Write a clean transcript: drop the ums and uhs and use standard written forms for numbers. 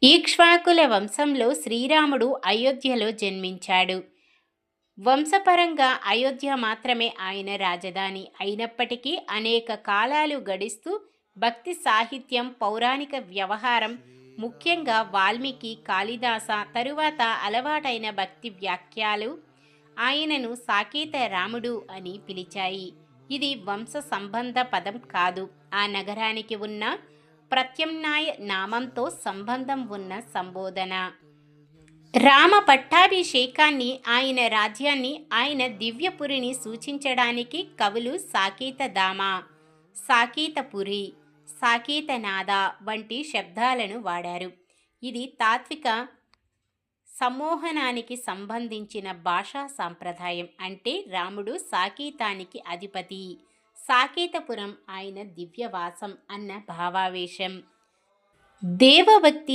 ఈక్ష్వాకుల వంశంలో శ్రీరాముడు అయోధ్యలో జన్మించాడు. వంశపరంగా అయోధ్య మాత్రమే ఆయన రాజధాని అయినప్పటికీ అనేక కాలాలు గడిస్తూ భక్తి సాహిత్యం, పౌరాణిక వ్యవహారం, ముఖ్యంగా వాల్మీకి, కాళిదాస తరువాత అలవాటైన భక్తి వ్యాఖ్యలు ఆయనను సాకేత రాముడు అని పిలిచాయి. ఇది వంశ సంబంధ పదం కాదు, ఆ నగరానికి ఉన్న ప్రత్యామ్నాయ నామంతో సంబంధం ఉన్న సంబోధన. రామ పట్టాభిషేకాన్ని, ఆయన రాజ్యాన్ని, ఆయన దివ్యపురిని సూచించడానికి కవులు సాకేతధామ, సాకేతపురి, సాకేతనాథ వంటి శబ్దాలను వాడారు. ఇది తాత్విక సమ్మోహనానికి సంబంధించిన భాషా సంప్రదాయం. అంటే రాముడు సాకేతానికి అధిపతి, సాకేతపురం ఆయన దివ్యవాసం అన్న భావావేశం. దేవభక్తి